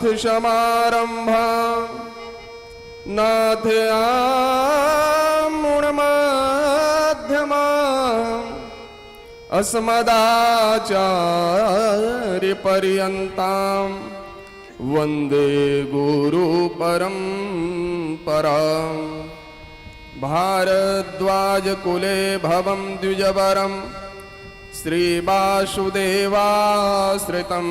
नाथ समारंभा नाथयामुणमध्यमा अस्मदाचार्य पर्यन्तां वन्दे गुरु परम्परां भारद्वाज कुले भवं द्विजवरं श्रीवासुदेवाश्रितं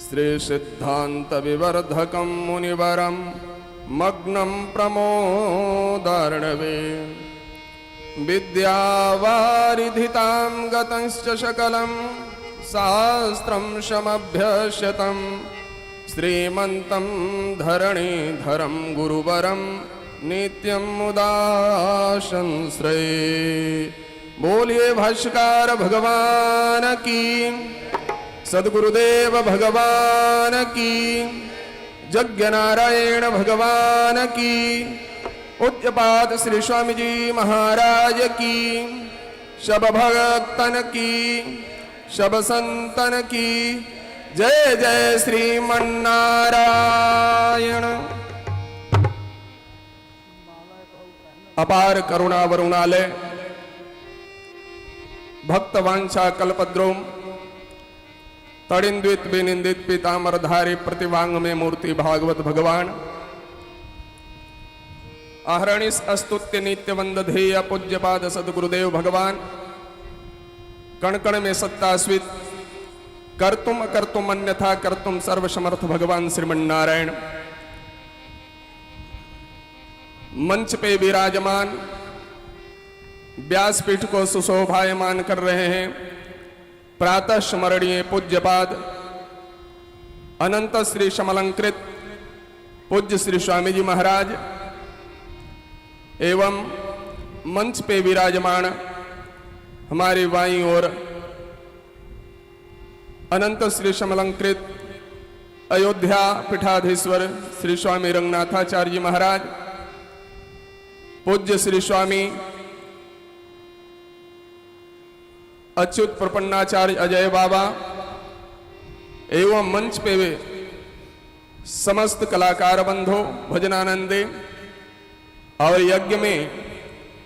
श्रीसिद्धान्तविवर्धकं मुनिवरं मग्नं प्रमोदार्णवे विद्यावारिधितां गतंश्च सकलं शास्त्रं समभ्यस्यतं श्रीमन्तं धरणीधरं गुरुवरं नित्यं मुदा संश्रये। बोलिए भाष्यकार भगवान की, सद्गुरुदेव भगवान की, यज्ञ नारायण भगवान की, पूज्यपाद श्री स्वामी जी महाराज की, सब भक्तन की, सब संतन की जय जय श्रीमन्नारायण। अपार करुणा वरुणालय भक्त वांछा कल्पद्रोम तड़िंदित विनिंदित पीताम्बरधारी प्रतिवांग में मूर्ति भागवत भगवान आहरणिस अस्तुत्य नित्य वंदधेय पूज्यपाद सद्गुरुदेव भगवान कण कण में सत्तास्वित कर्तुम अकर्तुम अन्यथा कर्तुम सर्वसमर्थ भगवान श्रीमन्नारायण मंच पे विराजमान व्यासपीठ को सुशोभायमान कर रहे हैं प्रातः स्मरणीय पूज्यपाद अनंत श्री समलंकृत पूज्य श्री स्वामी जी महाराज एवं मंच पे विराजमान हमारे बाईं ओर अनंत श्री समलंकृत अयोध्या पीठाधीश्वर श्री स्वामी रंगनाथाचार्य जी महाराज, पूज्य श्री स्वामी अच्युत प्रपन्नाचार्य अजय बाबा एवं मंच पे वे समस्त कलाकार बंधो भजनानंदे और यज्ञ में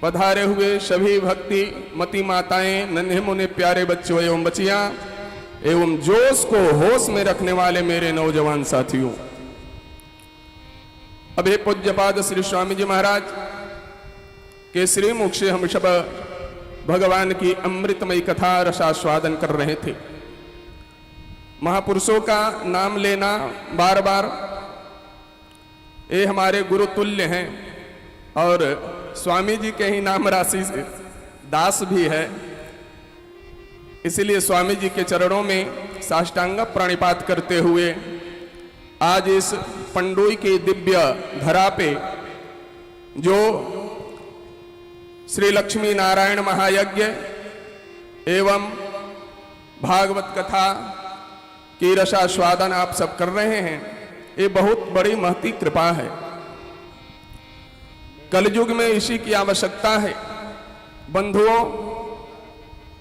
पधारे हुए सभी भक्ति मती माताएं, नन्हे मुन्ने प्यारे बच्चों एवं बच्चियां एवं जोश को होश में रखने वाले मेरे नौजवान साथियों, अभी पूज्यपाद श्री स्वामी जी महाराज के श्रीमुख से हम सब भगवान की अमृतमयी कथा रसास्वादन कर रहे थे। महापुरुषों का नाम लेना बार बार ये हमारे गुरु तुल्य हैं और स्वामी जी के ही नाम राशि से दास भी है, इसलिए स्वामी जी के चरणों में साष्टांग प्रणिपात करते हुए आज इस पंडोई के दिव्य धरा पे जो श्री लक्ष्मी नारायण महायज्ञ एवं भागवत कथा की रसास्वादन आप सब कर रहे हैं, ये बहुत बड़ी महती कृपा है। कलयुग में इसी की आवश्यकता है। बंधुओं,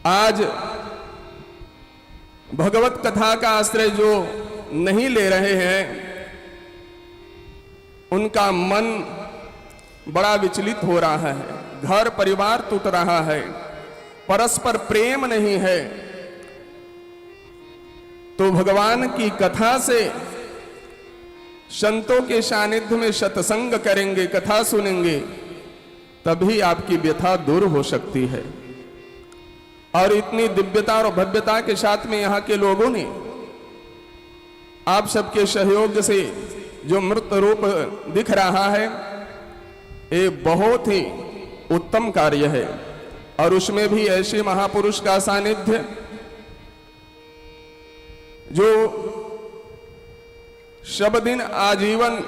आज भगवत कथा का आश्रय जो नहीं ले रहे हैं उनका मन बड़ा विचलित हो रहा है, घर परिवार टूट रहा है, परस्पर प्रेम नहीं है। तो भगवान की कथा से संतों के सानिध्य में सत्संग करेंगे, कथा सुनेंगे, तभी आपकी व्यथा दूर हो सकती है। और इतनी दिव्यता और भव्यता के साथ में यहाँ के लोगों ने आप सबके सहयोग से जो मूर्त रूप दिख रहा है, ये बहुत ही उत्तम कार्य है। और उसमें भी ऐसे महापुरुष का सानिध्य जो सब दिन आजीवन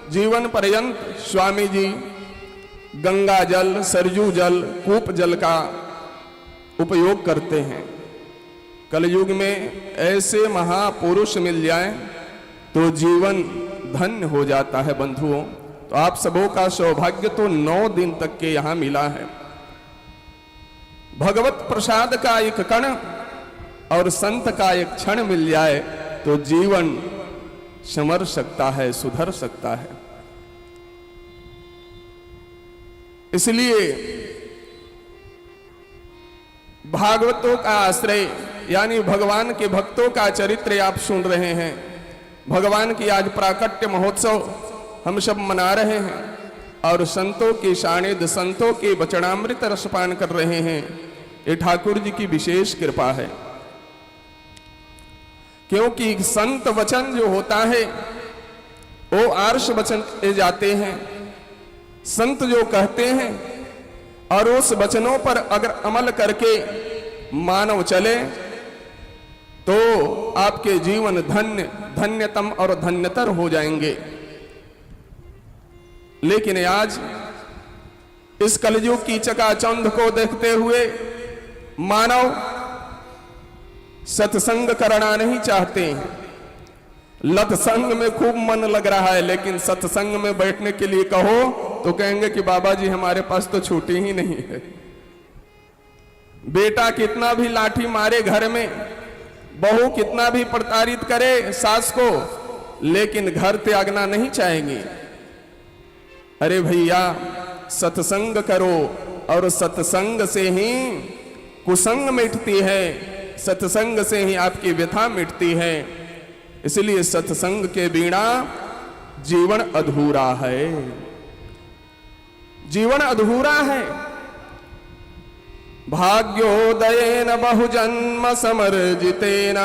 जीवन पर्यंत स्वामी जी गंगा जल, सरजू जल, कूप जल का उपयोग करते हैं। कलयुग में ऐसे महापुरुष मिल जाएं तो जीवन धन्य हो जाता है। बंधुओं, तो आप सबों का सौभाग्य तो 9 दिन तक के यहां मिला है। भगवत प्रसाद का एक कण और संत का एक क्षण मिल जाए तो जीवन संवर सकता है, सुधर सकता है। इसलिए भागवतों का आश्रय यानी भगवान के भक्तों का चरित्र आप सुन रहे हैं। भगवान की आज प्राकट्य महोत्सव हम सब मना रहे हैं और संतों की सानिध्य, संतों के वचनामृत रसपान कर रहे हैं। ये ठाकुर जी की विशेष कृपा है, क्योंकि संत वचन जो होता है वो आर्ष वचन कहे जाते हैं। संत जो कहते हैं और उस वचनों पर अगर अमल करके मानव चले तो आपके जीवन धन्य, धन्यतम और धन्यतर हो जाएंगे। लेकिन आज इस कलयुग की चकाचौंध को देखते हुए मानव सत्संग करना नहीं चाहते हैं। लत्संग में खूब मन लग रहा है, लेकिन सत्संग में बैठने के लिए कहो तो कहेंगे कि बाबा जी हमारे पास तो छुट्टी ही नहीं है। बेटा कितना भी लाठी मारे घर में, बहू कितना भी प्रताड़ित करे सास को, लेकिन घर त्यागना नहीं चाहेंगे। अरे भैया सत्संग करो, और सत्संग से ही कुसंग मिटती है, सत्संग से ही आपकी व्यथा मिटती है। इसलिए सत्संग के बिना जीवन अधूरा है, जीवन अधूरा है। भाग्योदयेन बहुजन्म समर्जितेन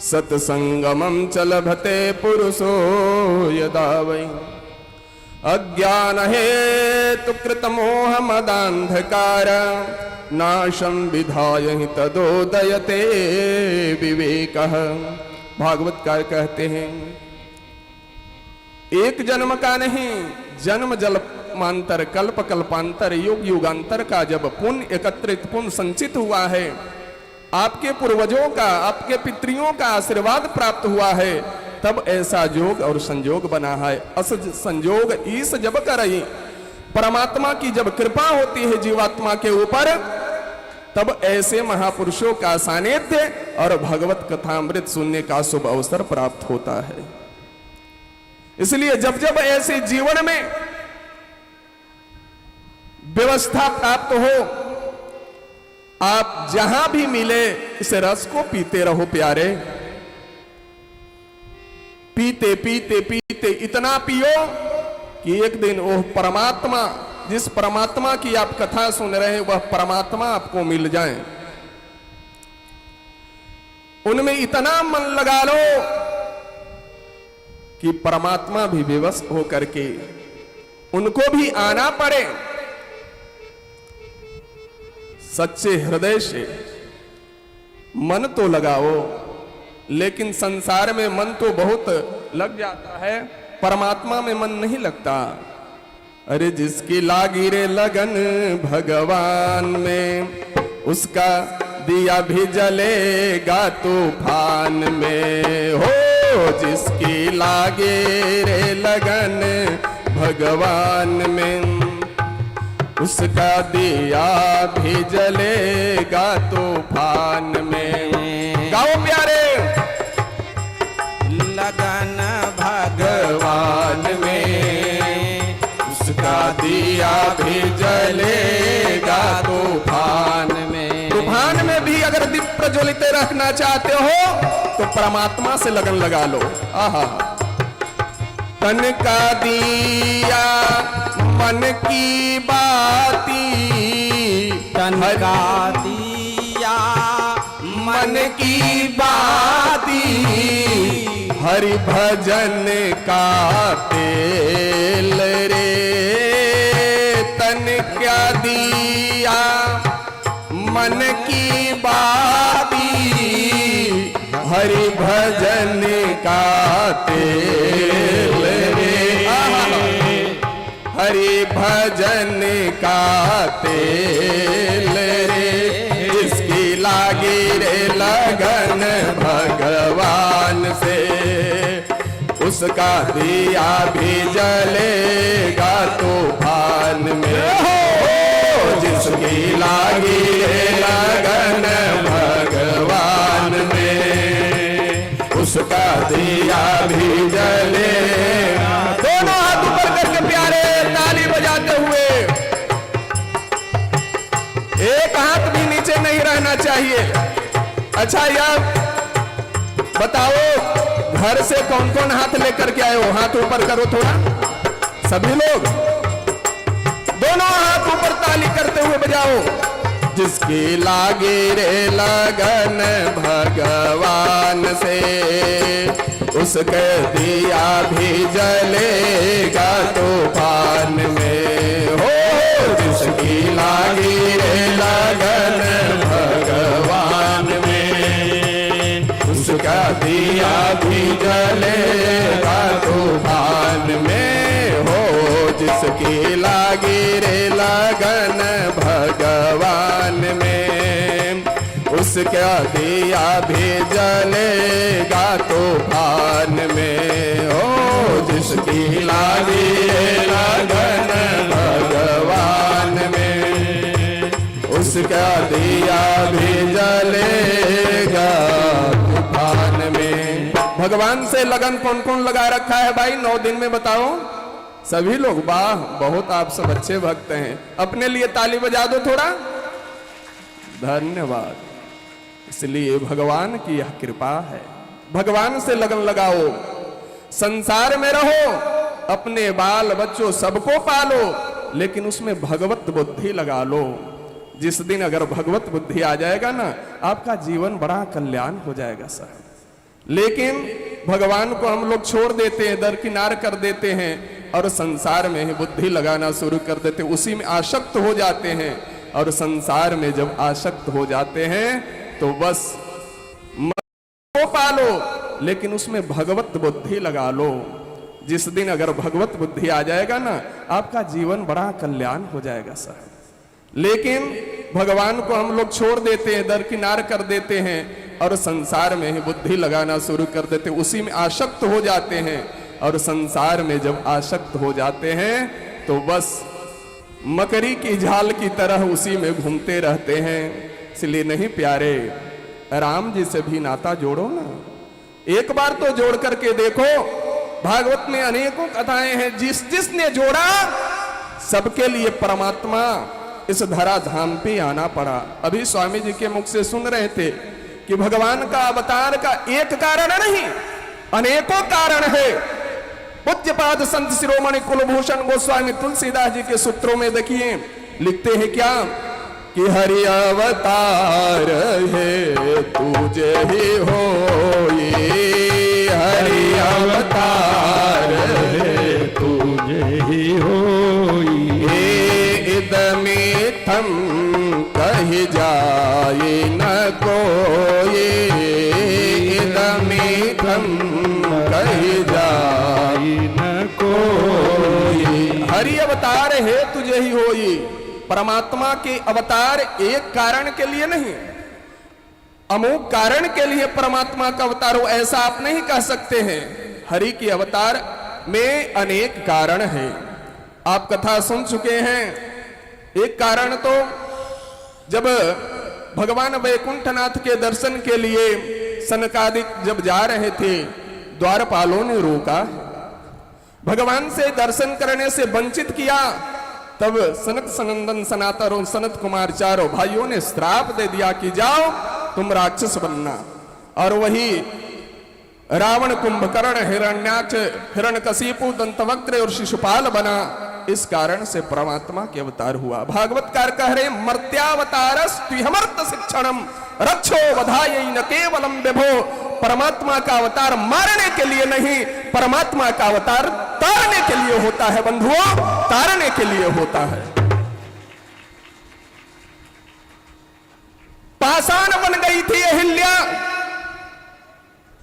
सत्संगमं च लभते पुरुषो यदा वै अज्ञान हेतु कृत मोह मदांधकार नाशं विधाय हि तदोदयते विवेकः। भागवतकार कहते हैं एक जन्म का नहीं, जन्म जन्मांतर, कल्प कल्पांतर, युग युगांतर का जब पुण्य एकत्रित, पुण्य संचित हुआ है, आपके पूर्वजों का, आपके पितरियों का आशीर्वाद प्राप्त हुआ है, तब ऐसा योग और संयोग बना है। अस संयोग ईस जब करई, परमात्मा की जब कृपा होती है जीवात्मा के ऊपर, तब ऐसे महापुरुषों का सानिध्य और भगवत कथामृत सुनने का शुभ अवसर प्राप्त होता है। इसलिए जब जब ऐसे जीवन में व्यवस्था प्राप्त हो, आप जहां भी मिले इस रस को पीते रहो प्यारे। पीते पीते पीते इतना पियो कि एक दिन वो परमात्मा, जिस परमात्मा की आप कथा सुन रहे हैं, वह परमात्मा आपको मिल जाए। उनमें इतना मन लगा लो कि परमात्मा भी विवश होकर के उनको भी आना पड़े। सच्चे हृदय से मन तो लगाओ, लेकिन संसार में मन तो बहुत लग जाता है, परमात्मा में मन नहीं लगता। अरे जिसकी लागी रे लगन भगवान में, उसका दिया भी जलेगा तूफान में। हो जिसकी लागे रे लगन भगवान में, उसका दिया भी जलेगा तूफान में। गाओ प्यारे। लगन भगवान में, उसका दिया भी जलेगा तूफान में। तूफान में भी अगर दीप प्रज्वलित रखना चाहते हो तो परमात्मा से लगन लगा लो। आहा, तन का दिया मन की बाती, तन का दिया मन की बाती, हरि भजन का तेल रे। तन क्या दिया मन की बाती, हरि भजन का तेल रे। हरि भजन का तेल रे। जिसकी लागी रे लगन भगवान से, उसका दिया भी जलेगा तूफान में। हो जिसकी लागी रे लगन भगवान में, उसका दिया भी जलेगा। दोनों हाथ ऊपर करके प्यारे ताली बजाते हुए, एक हाथ भी नीचे नहीं रहना चाहिए। अच्छा यार बताओ, घर से कौन कौन हाथ लेकर के आए हो? हाथ ऊपर करो थोड़ा, सभी लोग दोनों हाथ ऊपर ताली करते हुए बजाओ। जिसकी लागे रे लगन भगवान से, उसके दिया भी जलेगा तूफान में हो। जिसकी लागे रे लगन भगवान में, उसका दिया भी जलेगा तूफान में हो। जिसकी लागी रे लगन भगवान में, उसका दिया भी जलेगा तूफान में हो। जिसकी लागी रे लगन भगवान में, उसका दिया भी जलेगा तूफान में। भगवान से लगन कौन कौन लगा रखा है भाई 9 दिन में बताओ? सभी लोग, वाह बहुत आप सब अच्छे भक्त हैं। अपने लिए ताली बजा दो थोड़ा, धन्यवाद। इसलिए भगवान की यह कृपा है, भगवान से लगन लगाओ, संसार में रहो, अपने बाल बच्चों सबको पालो, लेकिन उसमें भगवत बुद्धि लगा लो। जिस दिन अगर भगवत बुद्धि आ जाएगा ना, आपका जीवन बड़ा कल्याण हो जाएगा सर। लेकिन भगवान को हम लोग छोड़ देते हैं, दरकिनार कर देते हैं और संसार में ही बुद्धि लगाना शुरू कर देते हैं, उसी में आसक्त हो जाते हैं। और संसार में जब आसक्त हो जाते हैं तो बस को पालो, लेकिन उसमें भगवत बुद्धि लगा लो। जिस दिन अगर भगवत बुद्धि आ जाएगा ना, आपका जीवन बड़ा कल्याण हो जाएगा सर। लेकिन भगवान को हम लोग छोड़ देते हैं, दरकिनार कर देते हैं और संसार में ही बुद्धि लगाना शुरू कर देते हैं, उसी में आसक्त हो जाते हैं। और संसार में जब आसक्त हो जाते हैं तो बस मकड़ी की झाल की तरह उसी में घूमते रहते हैं। इसलिए नहीं प्यारे, राम जी से भी नाता जोड़ो ना, एक बार तो जोड़ करके देखो। भागवत में अनेकों कथाएं हैं, जिस जिसने जोड़ा सबके लिए परमात्मा इस धरा धाम पे आना पड़ा। अभी स्वामी जी के मुख से सुन रहे थे कि भगवान का अवतार का एक कारण नहीं, अनेकों कारण है। पूज्यपाद संत शिरोमणि कुलभूषण गोस्वामी तुलसीदास जी के सूत्रों में देखिए, लिखते हैं क्या कि हरि अवतार है तुझे ही होई, हरि अवतार है तुझे ही होई। इदमिथम कही जाए न कोई, इदमिथम कही जाए न कोई। हरि अवतार है तुझे ही होई। परमात्मा के अवतार एक कारण के लिए नहीं, अमुक कारण के लिए परमात्मा का अवतार हो, ऐसा आप नहीं कह सकते हैं। हरि के अवतार में अनेक कारण हैं, आप कथा सुन चुके हैं। एक कारण तो जब भगवान वैकुंठनाथ के दर्शन के लिए सनकादिक जब जा रहे थे, द्वारपालों ने रोका, भगवान से दर्शन करने से वंचित किया। तब सनत सनंदन सनातन और सनत कुमार चारों भाइयों ने श्राप दे दिया कि जाओ तुम राक्षस बनना। और वही रावण, कुंभकर्ण, हिरण्याक्ष, हिरण्यकशिपु, दंतवक्त्र और शिशुपाल बना। इस कारण से परमात्मा के अवतार हुआ। भागवतकार कह रहे मर्त्यावतारस्त्विहमर्त शिक्षणम रक्षो वधायै न केवलम विभो। परमात्मा का अवतार मारने के लिए नहीं, परमात्मा का अवतार तारने के लिए होता है बंधुओं, तारने के लिए होता है। पाषाण बन गई थी अहिल्या,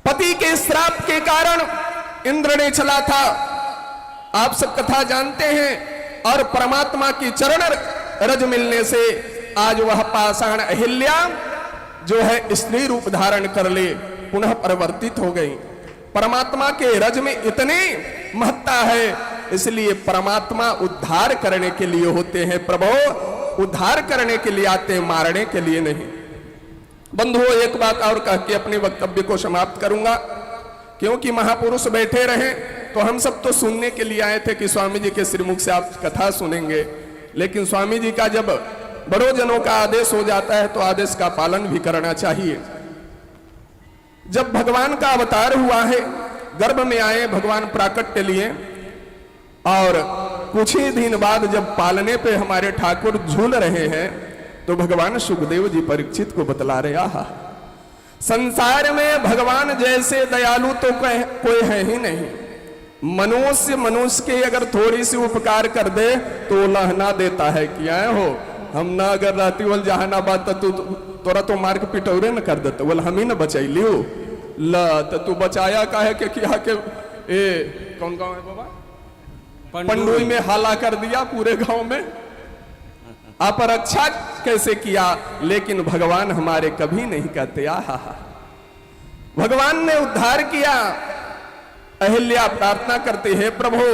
पति के श्राप के कारण इंद्र ने चला था, आप सब कथा जानते हैं। और परमात्मा की चरण रज मिलने से आज वह पाषाण अहिल्या जो है स्त्री रूप धारण कर ले, पुनः परिवर्तित हो गई। परमात्मा के रज में इतनी महत्ता है, इसलिए परमात्मा उद्धार करने के लिए होते हैं। प्रभु उद्धार करने के लिए आते हैं, मारने के लिए नहीं। बंधुओं, एक बात और कह के अपने वक्तव्य को समाप्त करूंगा। क्योंकि महापुरुष बैठे रहे तो हम सब तो सुनने के लिए आए थे कि स्वामी जी के श्रीमुख से आप कथा सुनेंगे, लेकिन स्वामी जी का जब बड़ोजनों का आदेश हो जाता है तो आदेश का पालन भी करना चाहिए। जब भगवान का अवतार हुआ है, गर्भ में आए भगवान प्राकट्य लिए, और कुछ ही दिन बाद जब पालने पे हमारे ठाकुर झूल रहे हैं तो भगवान सुखदेव जी परीक्षित को बतला रहे, आहा संसार में भगवान जैसे दयालु तो कोई है ही नहीं। मनुष्य के अगर थोड़ी सी उपकार कर दे तो लहना देता है कि आए हो हम ना अगर रहती बोल जहानाबाद तो तोरा तो मार के पिटौरे न कर देते, बोल हम ही न बचैलियो ल तो तू बचाया का है कि किया के ए कौन गांव है बाबा, पंडुई में हाला कर दिया पूरे गांव में, आप रक्षा कैसे किया। लेकिन भगवान हमारे कभी नहीं कहते आहा, भगवान ने उद्धार किया। अहिल्या प्रार्थना करते हैं प्रभु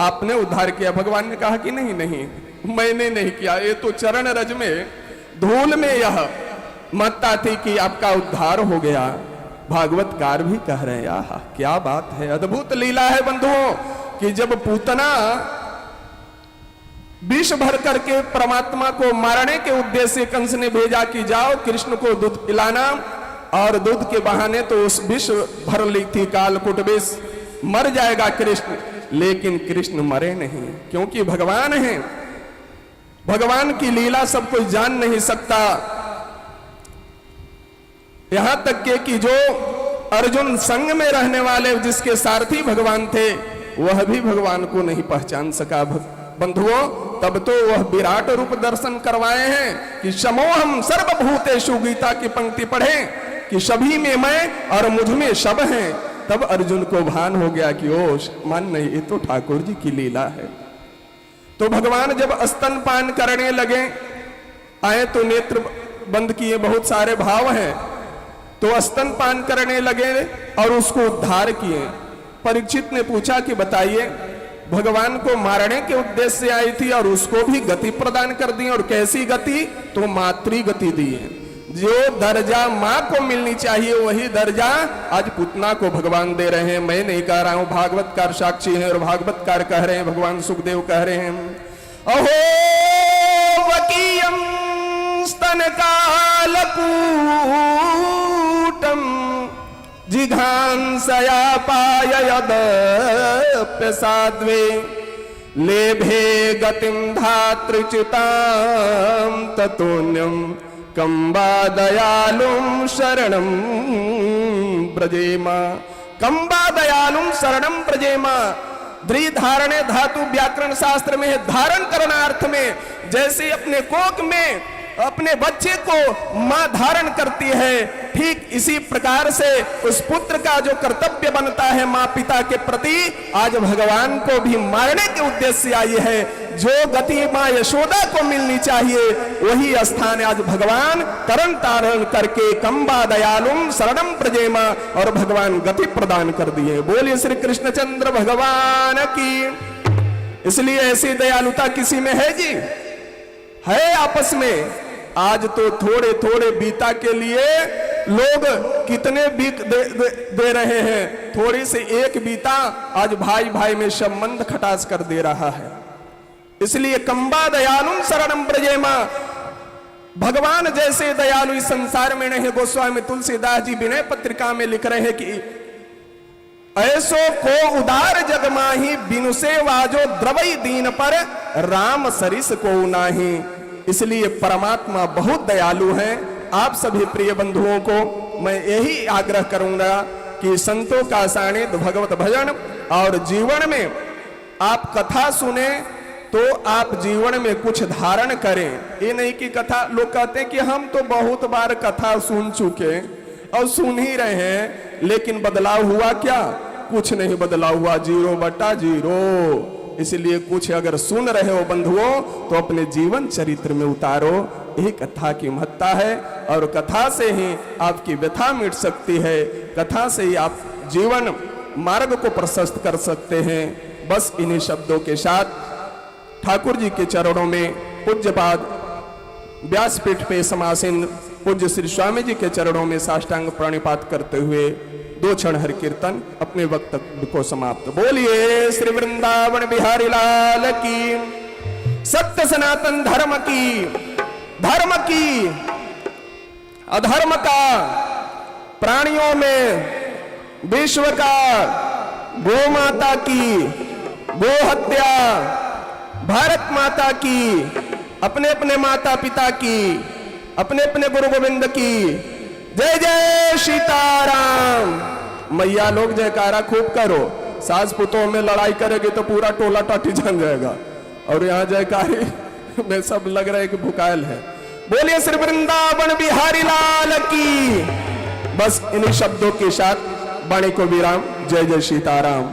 आपने उद्धार किया, भगवान ने कहा कि नहीं नहीं मैंने नहीं किया, ये तो चरण रज में धूल में यह महत्ता थी कि आपका उद्धार हो गया। भागवतकार भी कह रहे हैं आहा क्या बात है, अद्भुत लीला है बंधुओं कि जब पूतना विष भर करके परमात्मा को मारने के उद्देश्य से कंस ने भेजा कि जाओ कृष्ण को दूध पिलाना, और दूध के बहाने तो उस विष भर ली थी कालकूट विष, मर जाएगा कृष्ण, लेकिन कृष्ण मरे नहीं क्योंकि भगवान है। भगवान की लीला सब कोई जान नहीं सकता। यहां तक के कि जो अर्जुन संग में रहने वाले जिसके सारथी भगवान थे वह भी भगवान को नहीं पहचान सका। बंधुओं तब तो वह विराट रूप दर्शन करवाए हैं कि समोहम सर्वभूतेषु, गीता की पंक्ति पढ़े कि सभी में मैं और मुझ में सब हैं। तब अर्जुन को भान हो गया कि ओ मान नहीं ये तो ठाकुर जी की लीला है। तो भगवान जब स्तनपान करने लगे आए तो नेत्र बंद किए, बहुत सारे भाव हैं, तो स्तनपान करने लगे और उसको उद्धार किए। परीक्षित ने पूछा कि बताइए भगवान को मारने के उद्देश्य से आई थी और उसको भी गति प्रदान कर दी, और कैसी गति, तो मातृ गति दी है। जो दर्जा मां को मिलनी चाहिए वही दर्जा आज पुतना को भगवान दे रहे हैं। मैं नहीं कह रहा हूं, भागवतकार साक्षी हैं और भागवतकार कह रहे हैं, भगवान सुखदेव कह रहे हैं अहो वकीयम स्तन कालकूटम जिघांसया पाययदप्य साध्वे लेभे गतिम धातृच्युतां ततोन्यम कंबा दयालुम शरणम ब्रजेमा। कंबा दयालुम शरणम ब्रजेमा, द्रि धारणे धातु व्याकरण शास्त्र में है धारण करना अर्थ में। जैसे अपने कोख में अपने बच्चे को मां धारण करती है, ठीक इसी प्रकार से उस पुत्र का जो कर्तव्य बनता है मां पिता के प्रति, आज भगवान को भी मारने के उद्देश्य से आई है। जो गति मां यशोदा को मिलनी चाहिए वही स्थान आज भगवान तरन तारण करके कंबा दयालुम शरणम प्रजेमा, और भगवान गति प्रदान कर दिए। बोलिए श्री कृष्णचंद्र भगवान की। इसलिए ऐसी दयालुता किसी में है जी, है आपस में। आज तो थोड़े थोड़े बीता के लिए लोग कितने बीत दे रहे हैं, थोड़ी से एक बीता आज भाई भाई में संबंध खटास कर दे रहा है। इसलिए कंबा दयालुम शरणम ब्रजेमा, भगवान जैसे दयालु इस संसार में नहीं। गोस्वामी तुलसीदास जी विनय पत्रिका में लिख रहे हैं कि ऐसो को उदार जग माही, बिनु से वाजो द्रवई दीन पर राम सरिस को नाही। इसलिए परमात्मा बहुत दयालु हैं। आप सभी प्रिय बंधुओं को मैं यही आग्रह करूंगा कि संतों का सानिध्य, भगवत भजन, और जीवन में आप कथा सुने तो आप जीवन में कुछ धारण करें। ये नहीं कि कथा, लोग कहते हैं कि हम तो बहुत बार कथा सुन चुके और सुन ही रहे हैं, लेकिन बदलाव हुआ क्या? कुछ नहीं बदलाव हुआ, 0/0। इसलिए कुछ अगर सुन रहे हो बंधुओं तो अपने जीवन चरित्र में उतारो। यही कथा की महत्ता है, और कथा से ही आपकी व्यथा मिट सकती है। कथा से ही आप जीवन मार्ग को प्रशस्त कर सकते हैं। बस इन्हीं शब्दों के साथ ठाकुर जी के चरणों में पूज्यपाद व्यासपीठ पे समासीन पूज्य श्री स्वामी जी के चरणों में साष्टांग प्रणिपात करते हुए दो क्षण हरि कीर्तन अपने वक्तव्य को समाप्त। बोलिए श्री वृंदावन बिहारी लाल की, सत्य सनातन धर्म की अधर्म का, प्राणियों में विश्व का, गो माता की, गो हत्या, भारत माता की, अपने अपने माता पिता की, अपने अपने गुरु गोविंद की। जय जय सीताराम। मैया लोग जयकारा खूब करो। सास पुतों में लड़ाई करेगी तो पूरा टोला टाटी जम जाएगा, और यहाँ जयकारी में सब लग रहा है कि भुकायल है। बोलिए श्री वृंदावन बिहारी लाल की। बस इन्हीं शब्दों के साथ वाणी को विराम। जय जय सीताराम।